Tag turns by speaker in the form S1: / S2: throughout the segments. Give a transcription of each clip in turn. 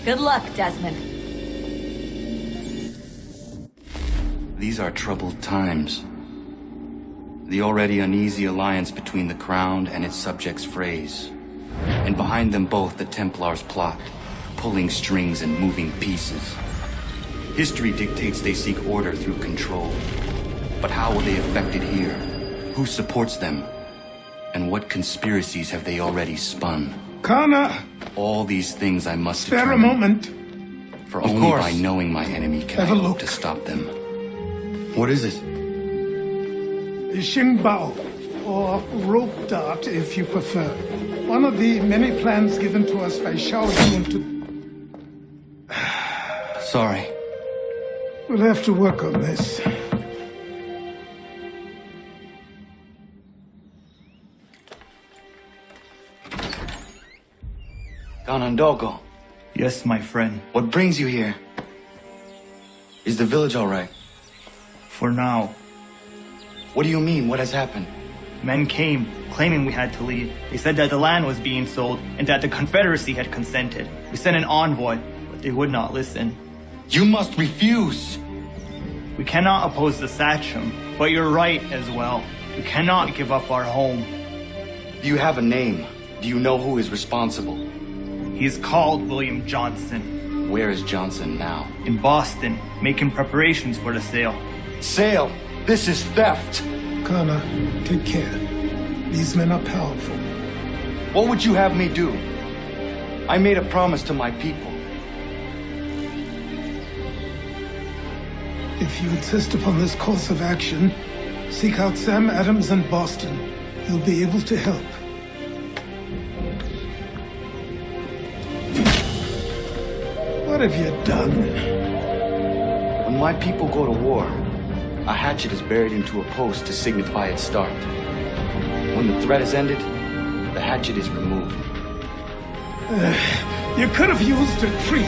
S1: Good luck, Desmond.
S2: These are troubled times. The already uneasy alliance between the Crown and its subjects frays. And behind them both the Templars plot, pulling strings and moving pieces. History dictates they seek order through control. But how will they affect it here? Who supports them? And what conspiracies have they already spun?
S3: Kana!
S2: All these things I must
S3: Spare a
S2: determine.
S3: moment.
S2: For only by knowing my enemy can I
S3: Have a
S2: hope
S3: look.
S2: to stop them. What is it?
S3: Xingbao, or rope dart if you prefer. One of the many plans given to us by Xiao Yun to...
S2: Sorry.
S3: We'll have to work on this.
S2: Ganondoko,
S4: Yes, my friend.
S2: what brings you here? Is the village all right?
S4: For now.
S2: What do you mean? What has happened?
S4: Men came, claiming we had to leave. They said that the land was being sold, and that the Confederacy had consented. We sent an envoy, but they would not listen.
S2: You must refuse!
S4: We cannot oppose the Sachem, but you're right as well. We cannot give up our home.
S2: Do you have a name? Do you know who is responsible?
S4: He is called William Johnson.
S2: Where is Johnson now?
S4: In Boston, making preparations for the sale.
S2: Sale! This is theft!
S3: Kana, take care. These men are powerful.
S2: What would you have me do? I made a promise to my people.
S3: If you insist upon this course of action, seek out Sam Adams in Boston. He'll be able to help. What have you done?
S2: When my people go to war, a hatchet is buried into a post to signify its start. When the threat is ended, the hatchet is removed.
S3: You could have used a tree.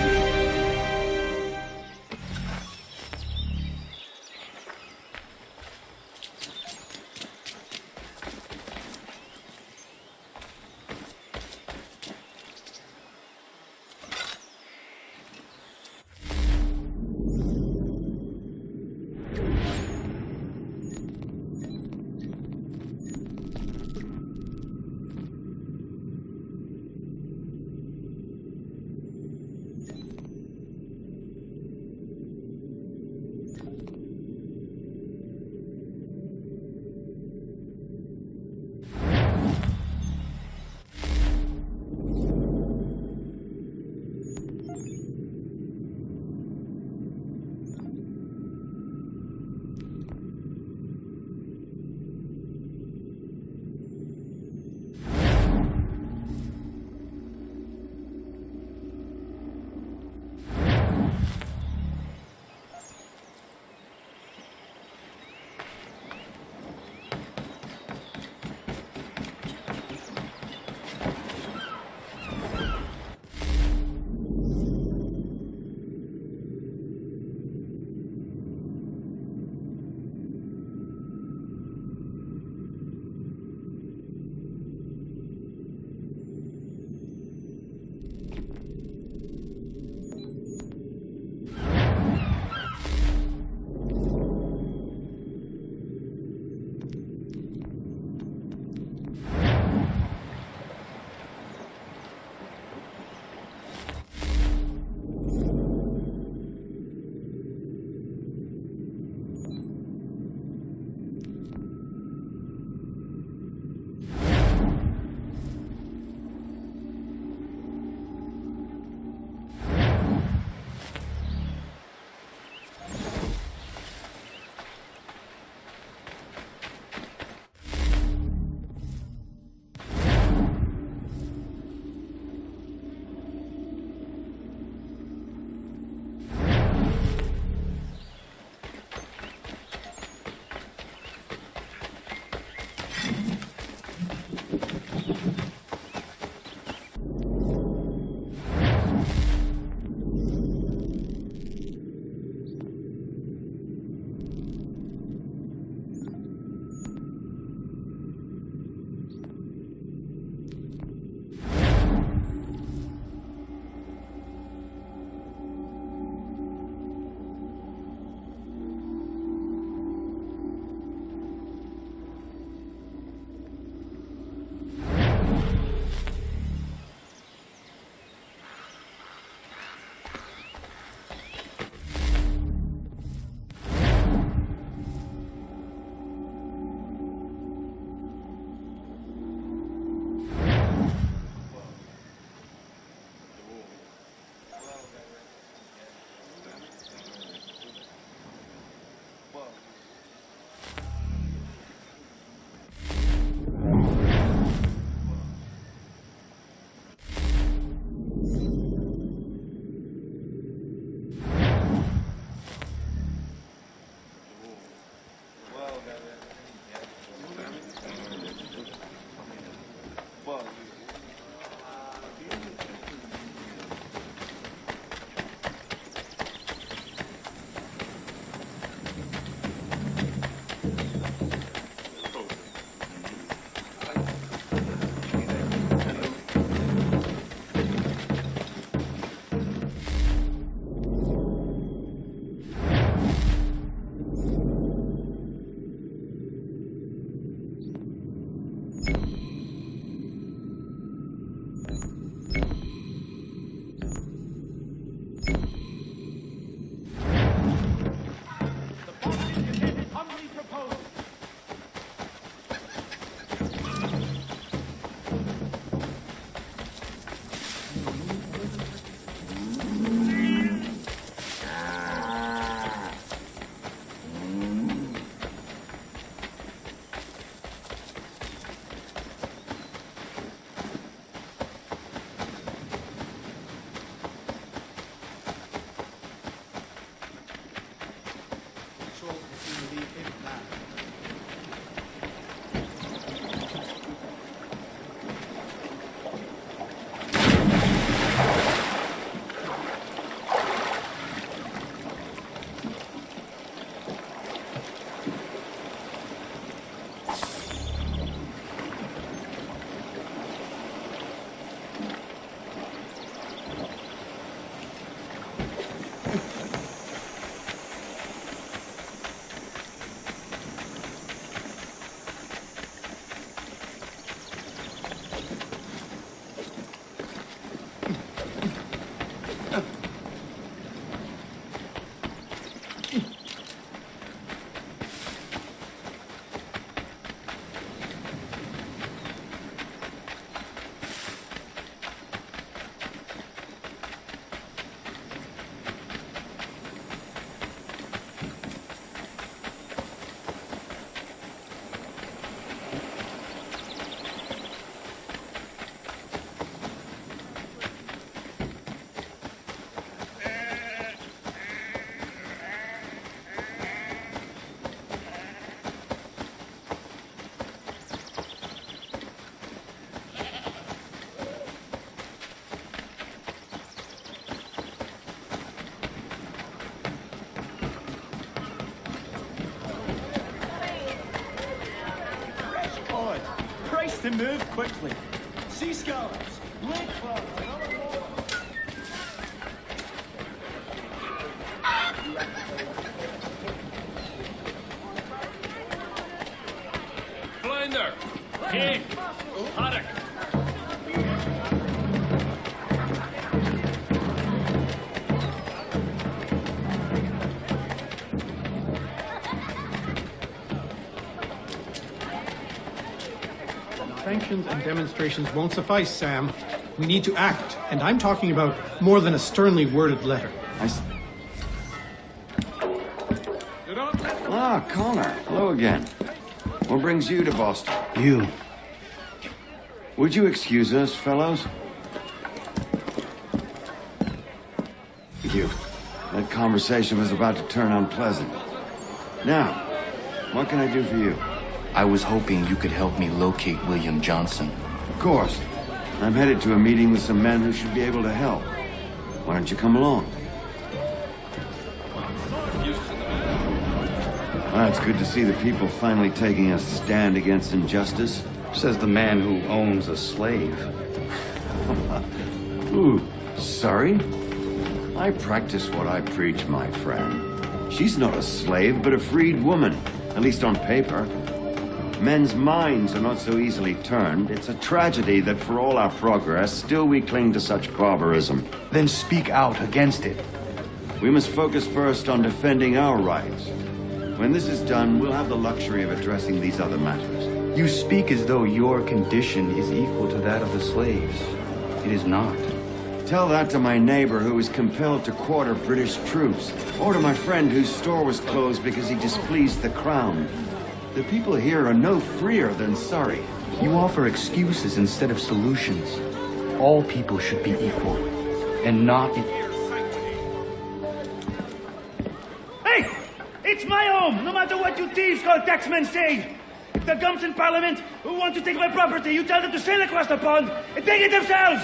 S1: Dcoy. Brace to move quickly. Sea scholars. Lake club.
S5: Blinder. King. Haddock.
S6: Sanctions and demonstrations won't suffice, Sam. We need to act, and I'm talking about more than a sternly worded letter.
S7: Ah, Connor. Hello again. What brings you to Boston?
S2: You.
S7: Would you excuse us, fellows? Thank you. That conversation was about to turn unpleasant. Now, what can I do for you?
S2: I was hoping you could help me locate William Johnson.
S7: Of course. I'm headed to a meeting with some men who should be able to help. Why don't you come along? Ah, it's good to see the people finally taking a stand against injustice.
S2: Says the man who owns a slave.
S7: Ooh, sorry? I practice what I preach, my friend. She's not a slave, but a freed woman, at least on paper. Men's minds are not so easily turned. It's a tragedy that for all our progress, still we cling to such barbarism.
S2: Then speak out against it.
S7: We must focus first on defending our rights. When this is done, we'll have the luxury of addressing these other matters.
S2: You speak as though your condition is equal to that of the slaves. It is not.
S7: Tell that to my neighbor who was compelled to quarter British troops, or to my friend whose store was closed because he displeased the crown. The people here are no freer than Surrey.
S2: You offer excuses instead of solutions. All people should be equal, and not...
S8: Hey! It's my home, no matter what you thieves called taxmen say! If the gums in Parliament who want to take my property, you tell them to sail across the pond and take it themselves!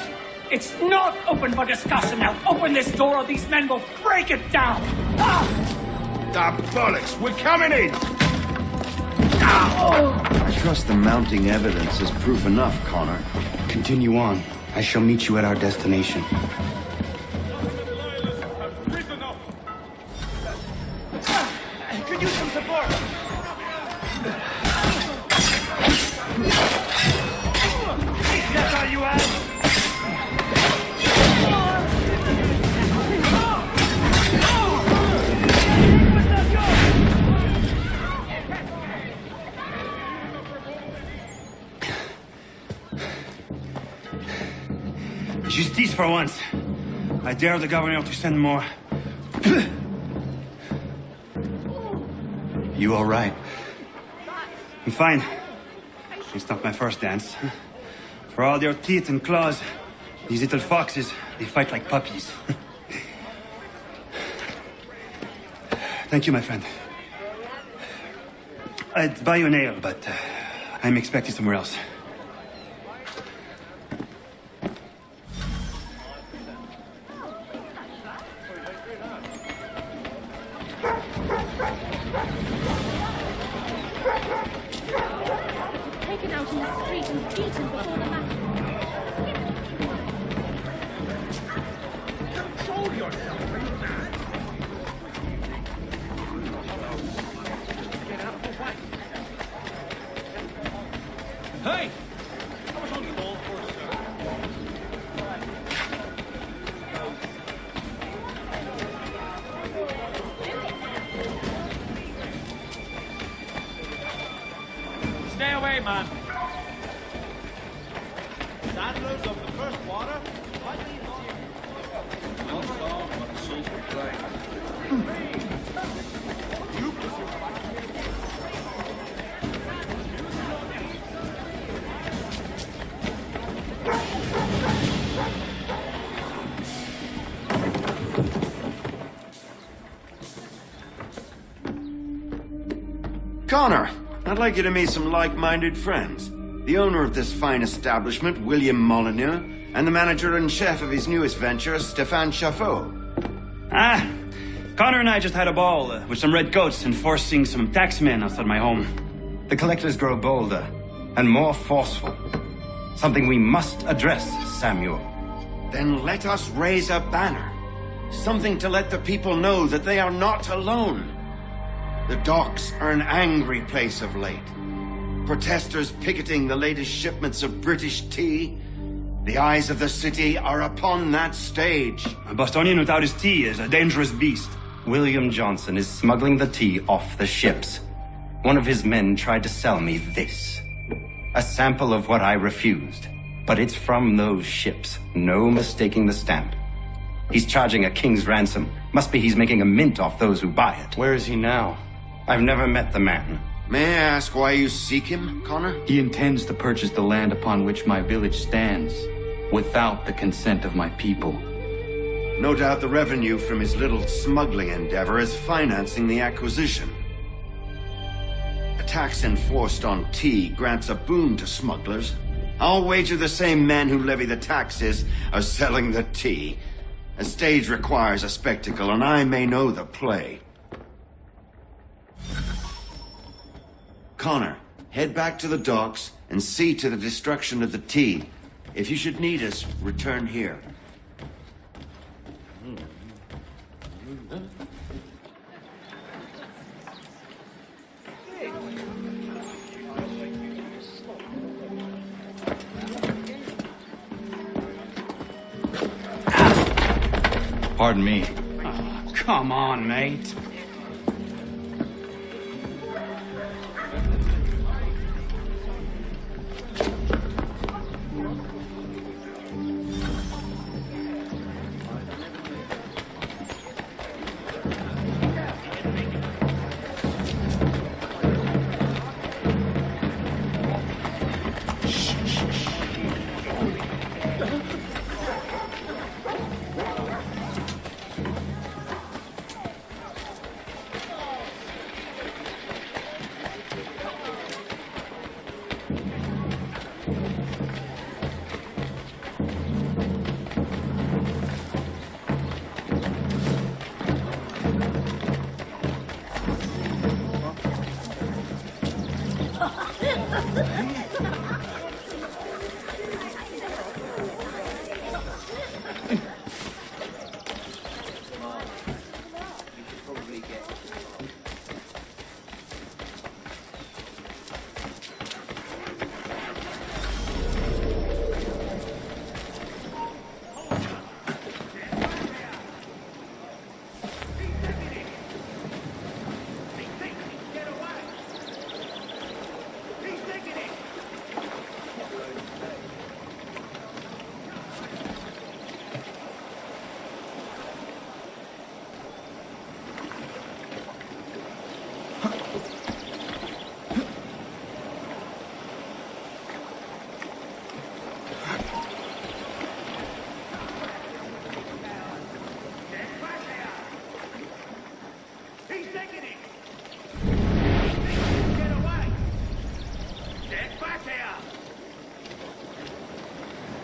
S9: It's not open for discussion now. Open this door or these men will break it down. Ah!
S5: Ah, bollocks! We're coming in!
S7: I trust the mounting evidence is proof enough, Connor.
S2: Continue on. I shall meet you at our destination.
S8: Could use some support! That's all you have? Justice for once. I dare the governor to send more.
S2: You all right?
S8: I'm fine. It's not my first dance. For all their teeth and claws, these little foxes, they fight like puppies. Thank you, my friend. I'd buy you an ale, but I'm expected somewhere else.
S10: Taken out in the street and beaten before the match.
S5: Control yourself, are you mad? Get out of the way. Hey! I was only called for, sir. Stay away, man. Sandals of the first water? What do you want? One star on the silver plate. You
S7: Connor, I'd like you to meet some like-minded friends. The owner of this fine establishment, William Molyneux, and the manager and chef of his newest venture, Stéphane Chaffeau.
S8: Ah, Connor and I just had a ball with some redcoats enforcing some taxmen outside my home.
S2: The collectors grow bolder. and more forceful. Something we must address, Samuel.
S7: Then let us raise a banner. Something to let the people know that they are not alone. The docks are an angry place of late. Protesters picketing the latest shipments of British tea. The eyes of the city are upon that stage.
S5: A Bostonian without his tea is a dangerous beast.
S2: William Johnson is smuggling the tea off the ships. One of his men tried to sell me this. A sample of what I refused. But it's from those ships. No mistaking the stamp. He's charging a king's ransom. Must be he's making a mint off those who buy it. Where is he now? I've never met the man.
S7: May I ask why you seek him, Connor?
S2: He intends to purchase the land upon which my village stands, without the consent of my people.
S7: No doubt the revenue from his little smuggling endeavor is financing the acquisition. A tax enforced on tea grants a boon to smugglers. I'll wager the same men who levy the taxes are selling the tea. A stage requires a spectacle, and I may know the play. Connor, head back to the docks and see to the destruction of the tea. If you should need us, return here.
S2: Pardon me.
S8: Oh, come on, mate.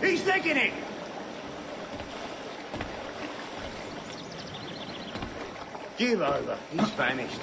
S8: He's taking it!
S5: Give over. He's vanished.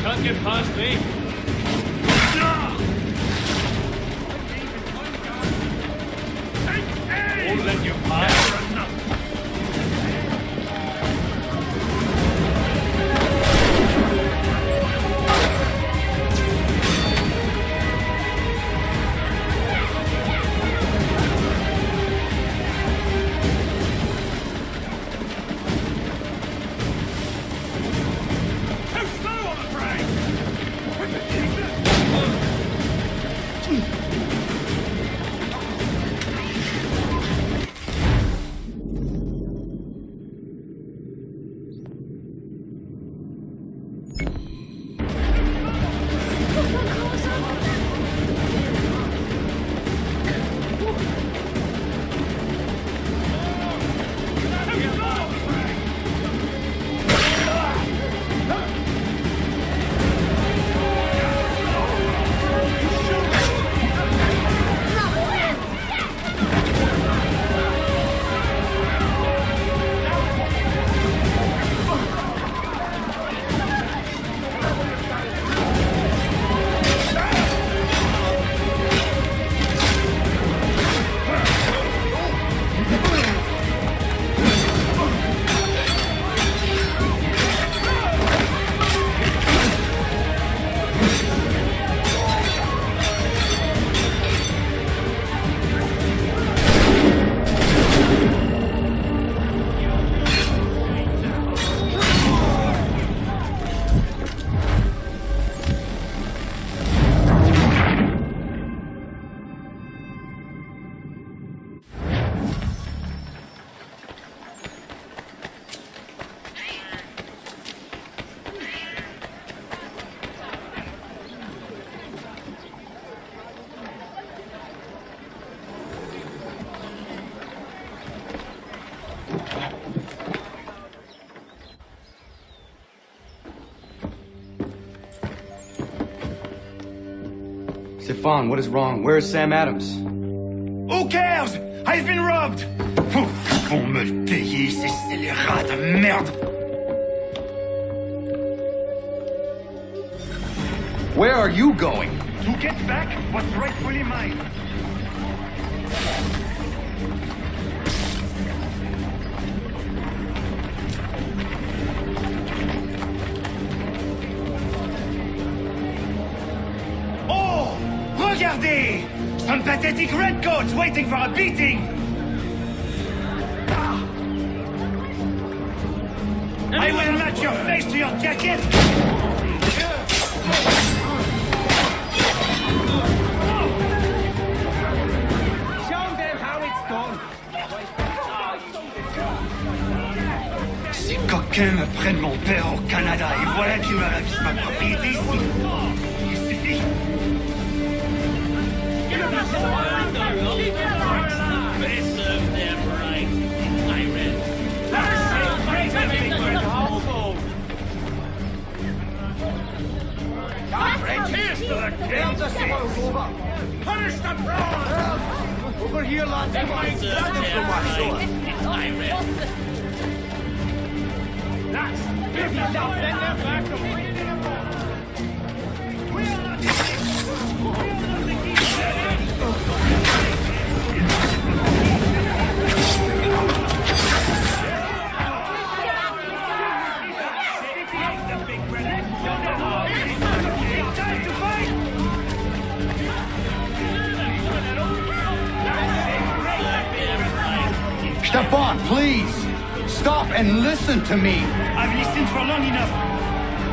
S5: Can't get past me. Won't let you pass.
S2: Stefan, what is wrong? Where is Sam Adams?
S8: Who cares? I've been robbed! Vont me le payer, ces scélérats de merde!
S2: Where are you going?
S8: To get back what's rightfully mine. Oh! Regardez! Some pathetic redcoats waiting for a beating! I will match your face to your jacket! Ces coquins me prennent mon père au Canada et voilà qu'ils me ravissent ma propriété ici. Il suffit
S5: They serve them right.
S8: Punish the fraud! Over here, lads. Lads, give me that. Send them back to we are not
S2: Stefan, please! Stop and listen to me!
S8: I've listened for long enough.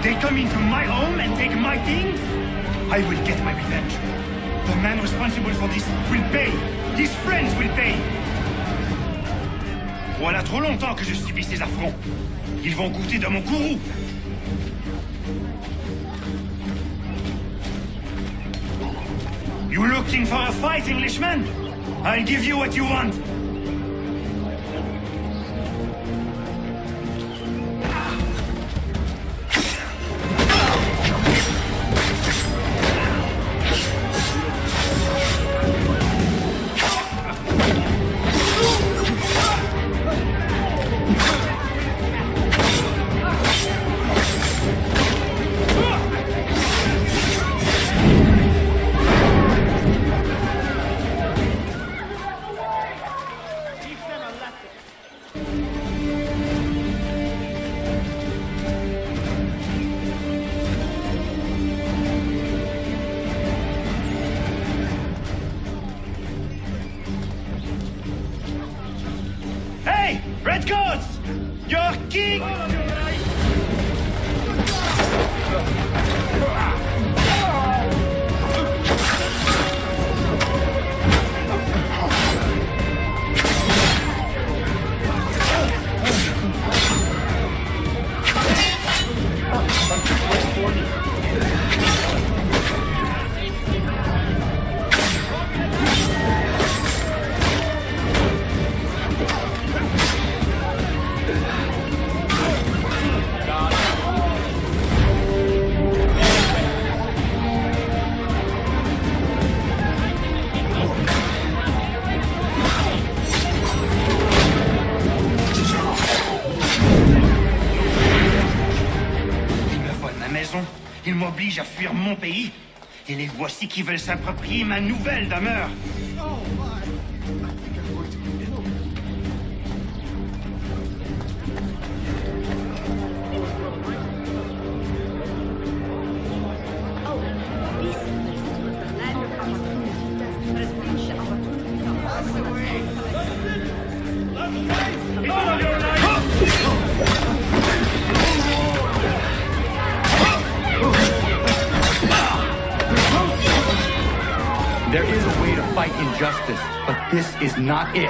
S8: They come into my home and take my things. I will get my revenge. The man responsible for this will pay. His friends will pay. Voilà trop longtemps que je subis ces affronts. Ils vont goûter de mon courroux. You looking for a fight, Englishman? I'll give you what you want. Hey, Redcoats! Your king! Ils m'obligent à fuir mon pays. Et les voici qui veulent s'approprier ma nouvelle demeure.
S2: There is a way to fight injustice, but this is not it.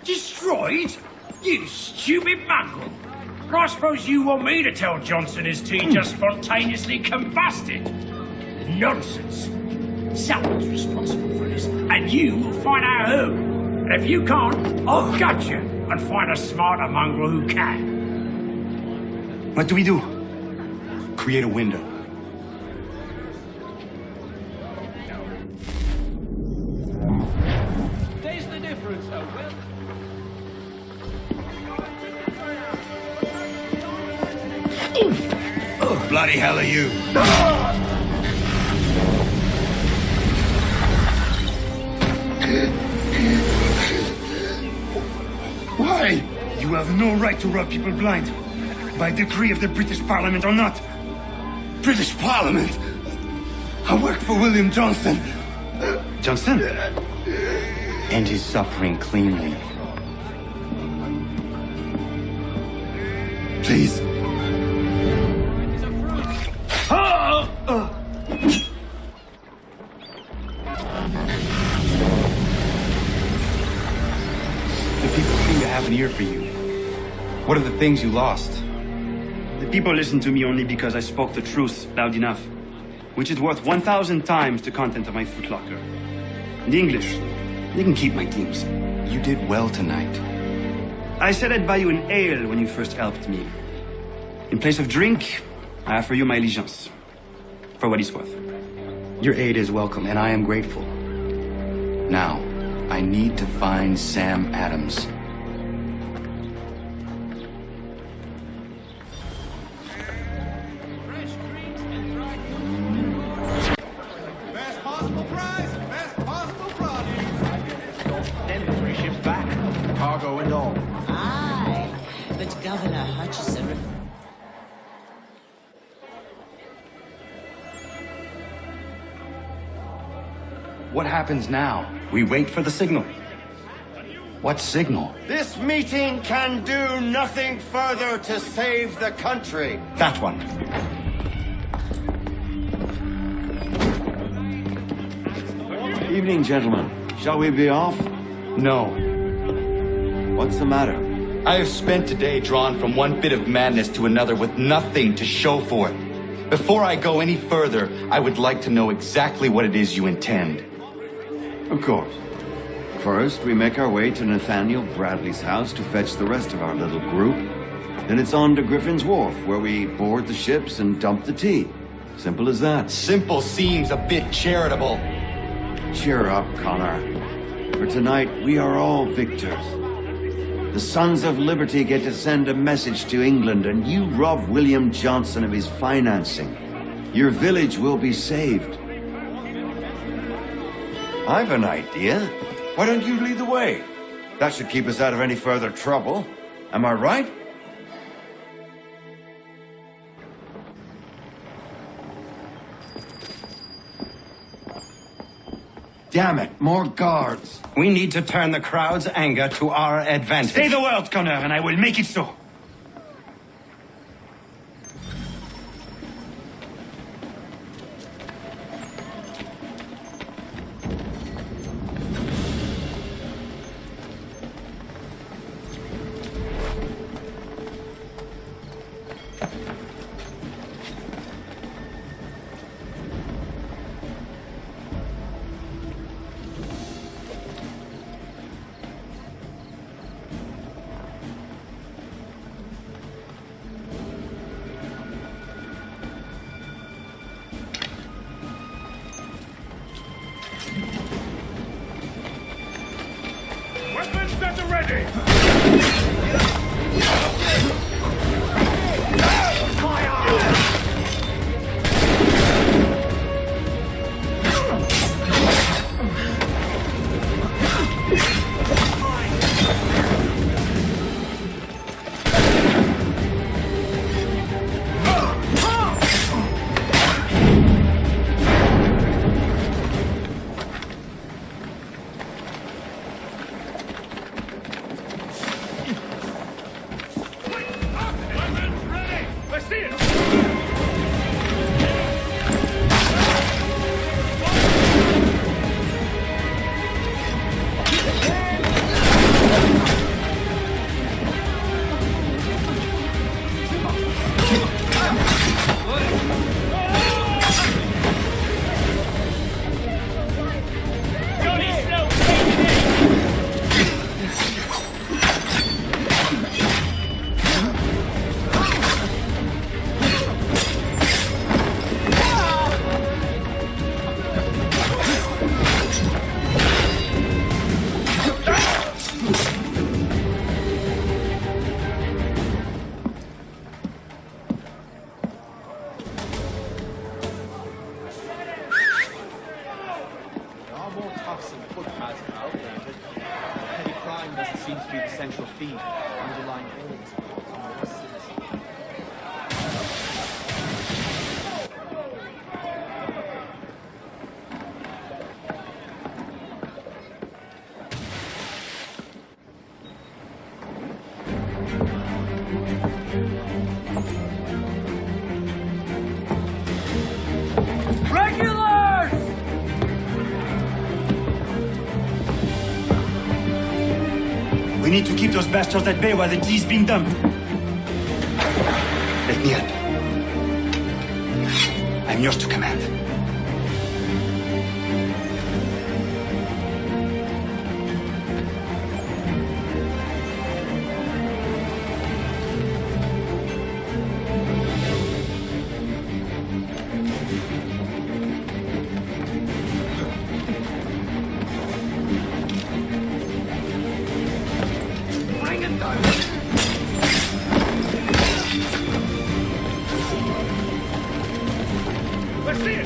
S9: Destroyed? You stupid mongrel! I suppose you want me to tell Johnson his tea just spontaneously combusted? Nonsense! Someone's responsible for this, and you will find out who. And if you can't, I'll gut you and find a smarter mongrel who can.
S2: What do we do? Create a window.
S5: Taste the difference, oh well.
S8: Oh, bloody hell are you?
S3: Why?
S11: You have no right to rub people blind. By decree of the British Parliament or not. British Parliament? I work for William Johnson.
S2: Johnson? End his suffering cleanly. Please. The people seem to have an ear for you. What are the things you lost?
S11: The people listen to me only because I spoke the truth loud enough, which is worth 1,000 times the content of my footlocker. The English, they can keep my teams.
S2: You did well tonight.
S11: I said I'd buy you an ale when you first helped me. In place of drink, I offer you my allegiance. For what it's worth.
S2: Your aid is welcome, and I am grateful. Now, I need to find Sam Adams.
S5: Best possible price, best possible produce. Then 3 ships back, cargo and all.
S12: Aye, but Governor Hutchison...
S2: What happens now? We wait for the signal. What signal?
S7: This meeting can do nothing further to save the country.
S2: That one.
S7: Evening, gentlemen. Shall we be off?
S2: No.
S7: What's the matter?
S2: I have spent today drawn from one bit of madness to another with nothing to show for it. Before I go any further, I would like to know exactly what it is you intend.
S7: Of course. First, we make our way to Nathaniel Bradley's house to fetch the rest of our little group. Then it's on to Griffin's Wharf, where we board the ships and dump the tea. Simple as that.
S2: Simple seems a bit charitable.
S7: Cheer up, Connor. For tonight, we are all victors. The Sons of Liberty get to send a message to England, and you rob William Johnson of his financing. Your village will be saved. I've an idea. Why don't you lead the way? That should keep us out of any further trouble. Am I right? Damn it, more guards.
S11: We need to turn the crowd's anger to our advantage. Say the word, Connor, and I will make it so.
S5: Weapons set ready!
S13: underlying aliens on the citizen.
S8: Regulars!
S11: We need to keep those bastards at bay while the tea's being dumped. Let me help. I'm yours to command.
S8: Let's see it!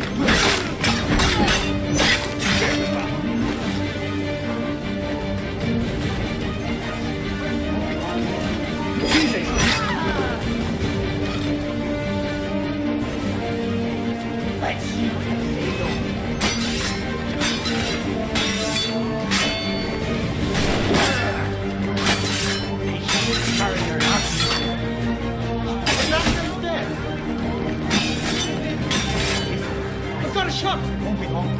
S6: I've got a shot! Won't be long.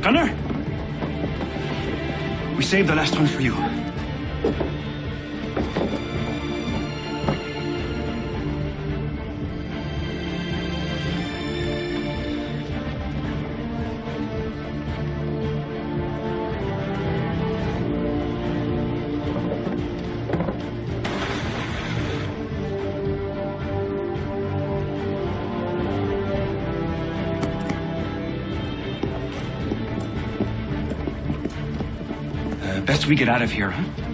S11: Gunner? We saved the last one for you. Best we get out of here, huh?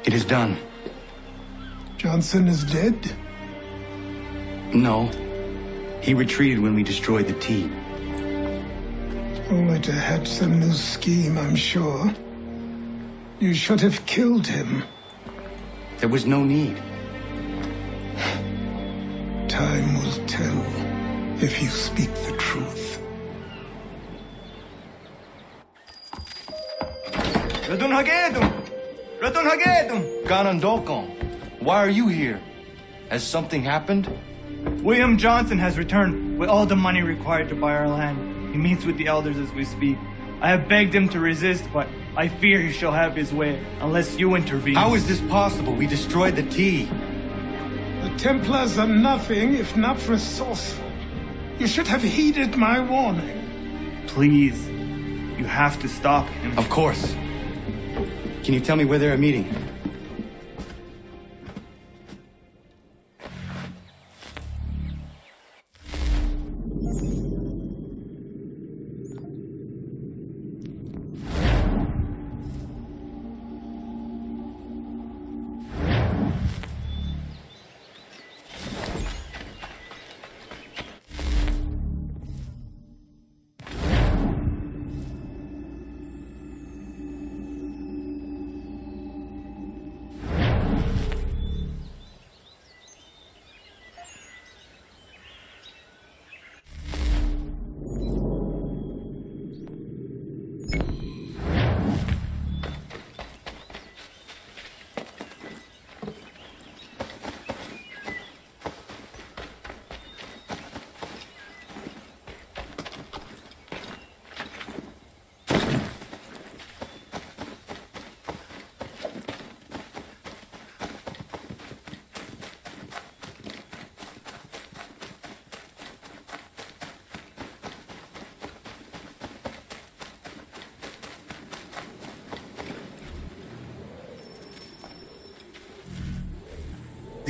S2: It is done.
S3: Johnson is dead?
S2: No. He retreated when we destroyed the T.
S3: Only to hatch some new scheme, I'm sure. You should have killed him.
S2: There was no need.
S3: Time will tell if you speak the truth.
S2: Radun Hagedum! Radun Hagedum! Ganondokon, why are you here? Has something happened?
S4: William Johnson has returned with all the money required to buy our land. He meets with the elders as we speak. I have begged him to resist, but I fear he shall have his way unless you intervene.
S2: How is this possible? We destroyed the T.
S3: The Templars are nothing if not resourceful. You should have heeded my warning.
S4: Please, you have to stop him.
S2: Of course. Can you tell me where they're meeting?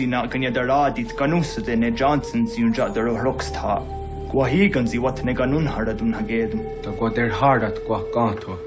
S4: Na kanya daradit kanusade ne Johnson si unja daro rocksta. Gwahigan si wat ne ganun haradun hagedum.
S14: Ta gwader hardat gwa ganto.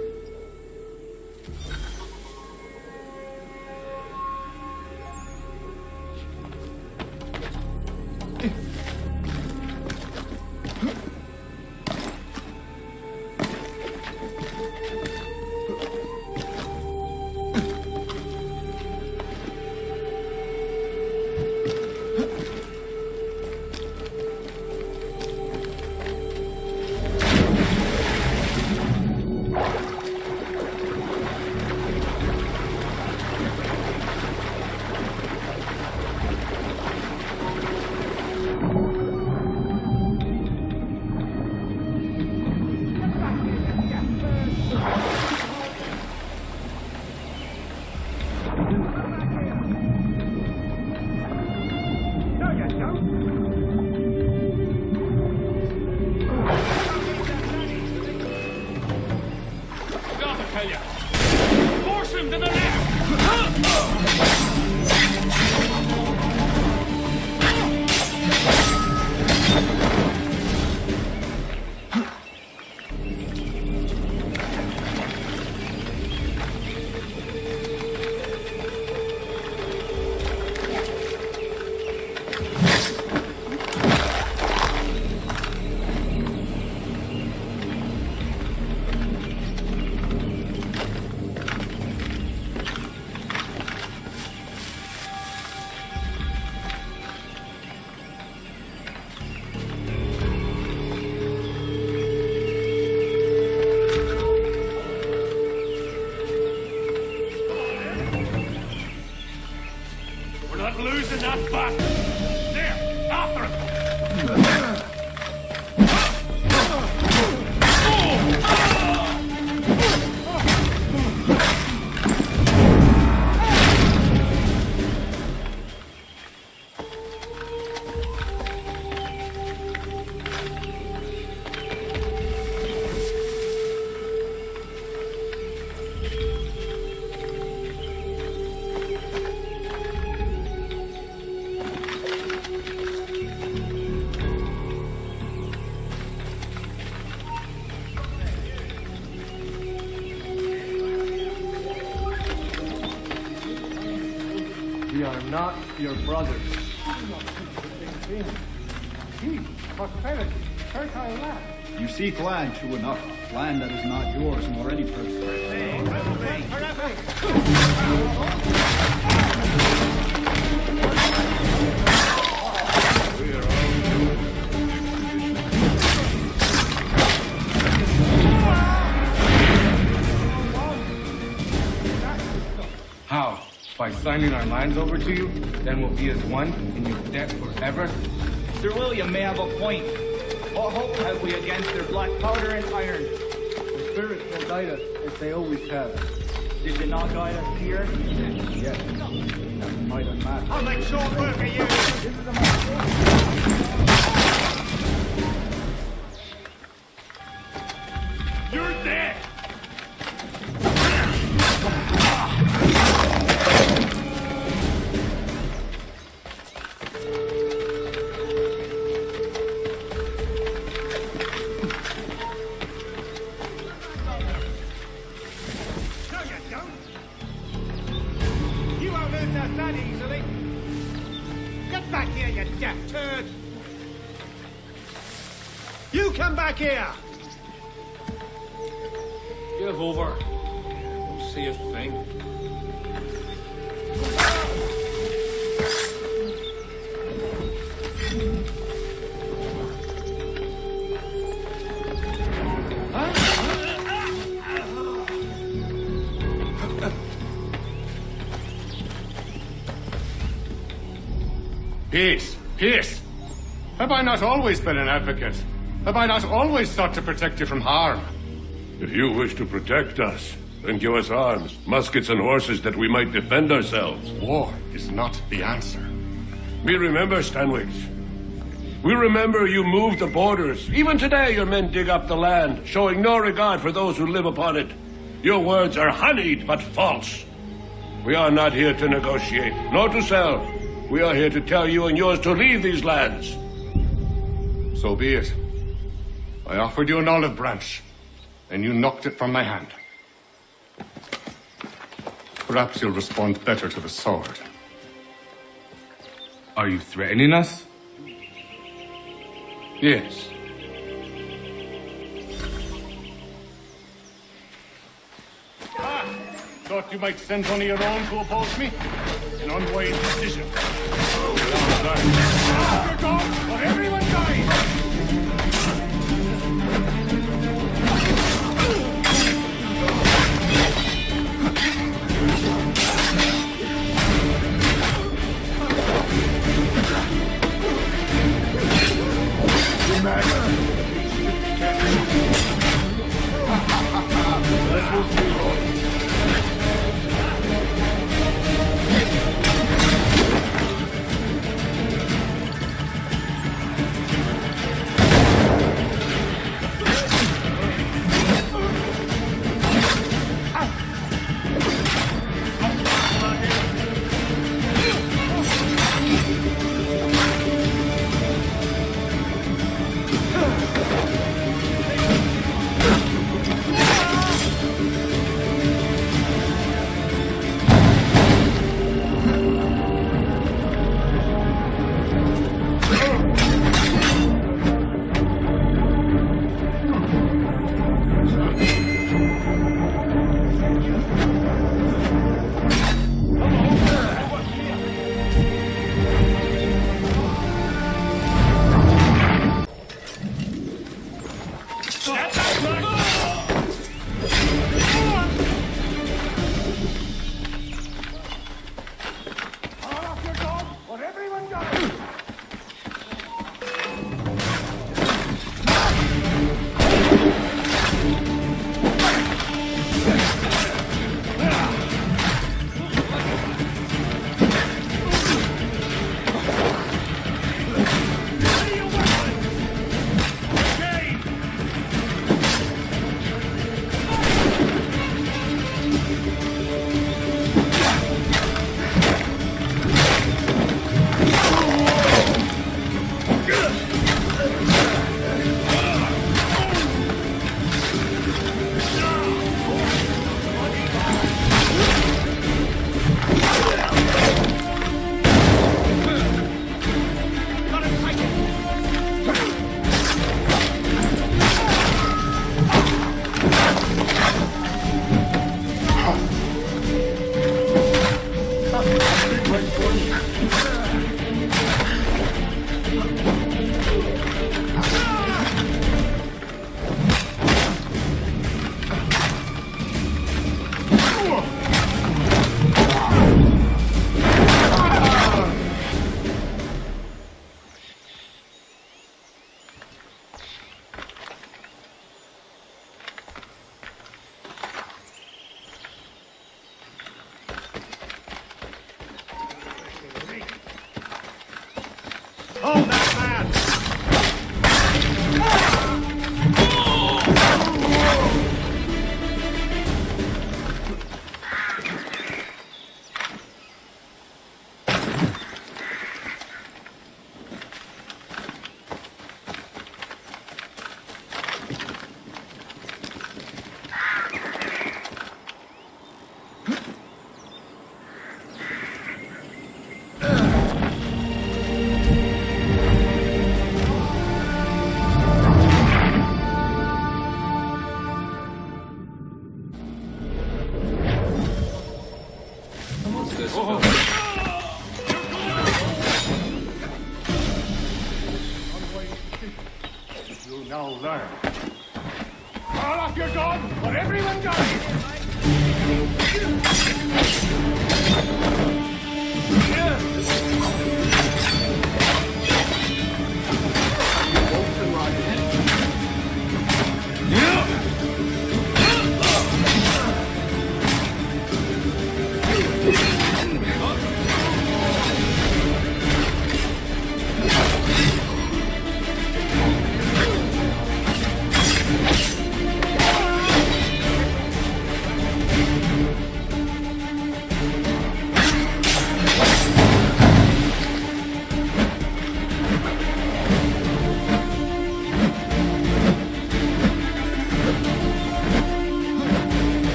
S9: Force him to the left! Losing that bastard! There! After him!
S14: We are not your brothers.
S3: Peace, prosperity, fertile land.
S15: You seek land, true enough. Land that is not yours and already prosperous.
S14: How? By signing our lands over to you? Then we'll be as one in your debt forever?
S4: Sir William may have a point. What hope have we against their black powder and iron?
S14: The spirits will guide us, as they always have.
S4: Did they not guide us here?
S14: Yes. Might unmask.
S8: I'll make short work of you. You're dead. That easily. Get back here, you deaf turd! You come back here!
S14: Give over. Don't see a thing.
S16: Peace, peace. Have I not always been an advocate? Have I not always sought to protect you from harm?
S17: If you wish to protect us, then give us arms, muskets and horses that we might defend ourselves.
S16: War is not the answer.
S17: We remember, Stanwix. We remember you moved the borders. Even today your men dig up the land, showing no regard for those who live upon it. Your words are honeyed, but false. We are not here to negotiate, nor to sell. We are here to tell you and yours to leave these lands.
S16: So be it. I offered you an olive branch, and you knocked it from my hand. Perhaps you'll respond better to the sword.
S14: Are you threatening us?
S16: Yes. Thought you might send one of your own to oppose me? An unwise decision. After God, let everyone die!
S5: Hold that man!
S16: You'll now learn. Call off your gun, or everyone dies!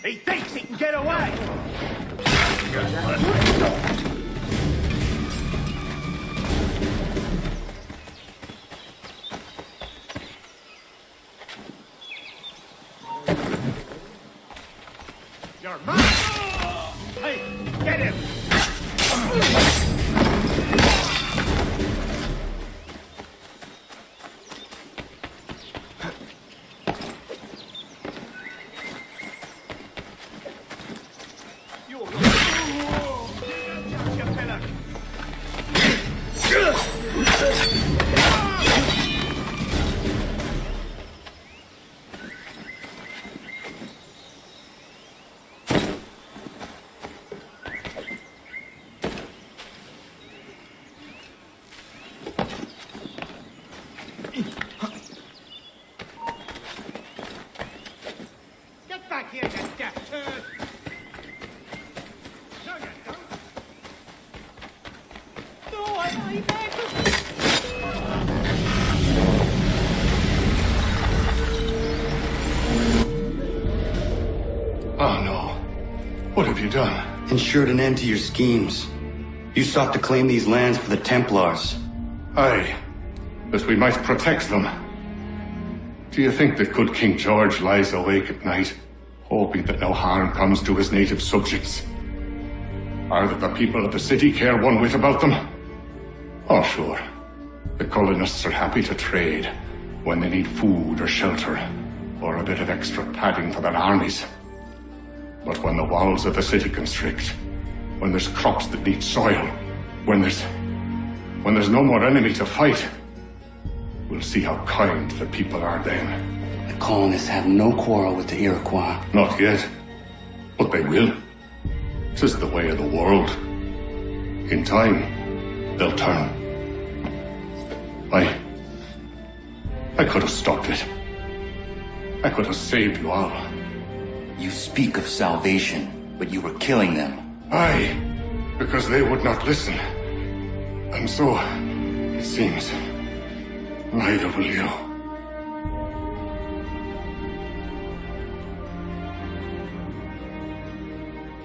S5: He thinks he can get away! You're mine! Hey, get him! Get back here, you deaf turd! No, you don't! No, I'm back!
S16: Oh no. What have you done?
S2: Ensured an end to your schemes. You sought to claim these lands for the Templars.
S16: Aye, that we might protect them. Do you think that good King George lies awake at night, hoping that no harm comes to his native subjects? Or that the people of the city care one whit about them? Oh, sure. The colonists are happy to trade when they need food or shelter, or a bit of extra padding for their armies. But when the walls of the city constrict, when there's crops that need soil, when there's no more enemy to fight, we'll see how kind the people are then.
S2: The colonists have no quarrel with the Iroquois.
S16: Not yet, but they will. 'Tis the way of the world. In time, they'll turn. I could have stopped it. I could have saved you all.
S2: You speak of salvation, but you were killing them.
S16: Aye, because they would not listen. And so, it seems, neither will you.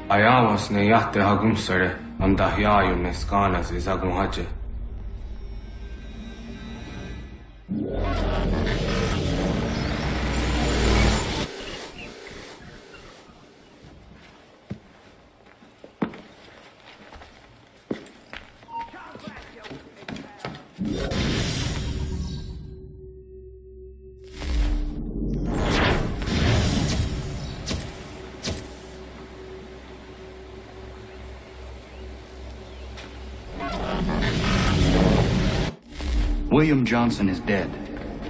S14: Ayawas ne yahte hagumsare, amdah yayun ne skanas is agun haje.
S2: William Johnson is dead,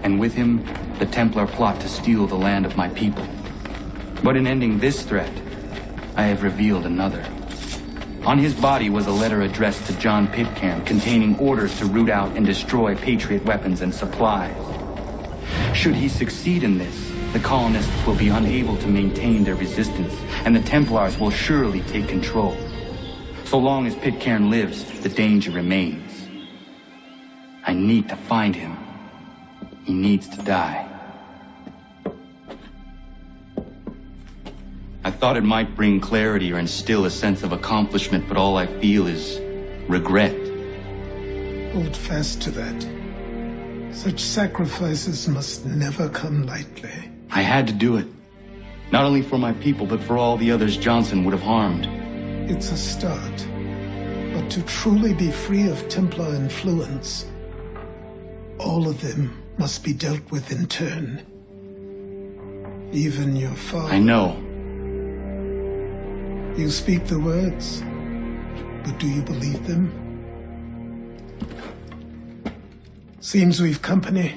S2: and with him, the Templar plot to steal the land of my people. But in ending this threat, I have revealed another. On his body was a letter addressed to John Pitcairn containing orders to root out and destroy Patriot weapons and supplies. Should he succeed in this, the colonists will be unable to maintain their resistance, and the Templars will surely take control. So long as Pitcairn lives, the danger remains. I need to find him. He needs to die. I thought it might bring clarity or instill a sense of accomplishment, but all I feel is regret.
S3: Hold fast to that. Such sacrifices must never come lightly.
S2: I had to do it. Not only for my people, but for all the others Johnson would have harmed.
S3: It's a start. But to truly be free of Templar influence, all of them must be dealt with in turn. Even your father.
S2: I know.
S3: You speak the words, but do you believe them? Seems we've company.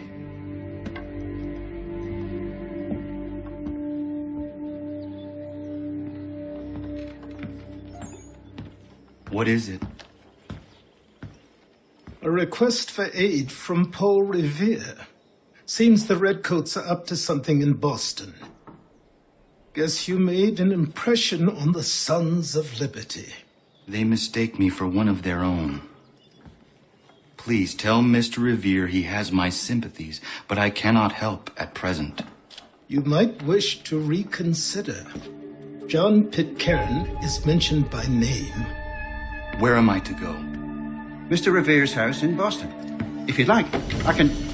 S2: What is it?
S3: A request for aid from Paul Revere. Seems the Redcoats are up to something in Boston. Guess you made an impression on the Sons of Liberty.
S2: They mistake me for one of their own. Please tell Mr. Revere he has my sympathies, but I cannot help at present.
S3: You might wish to reconsider. John Pitcairn is mentioned by name.
S2: Where am I to go?
S18: Mr. Revere's house in Boston. If you'd like, I can...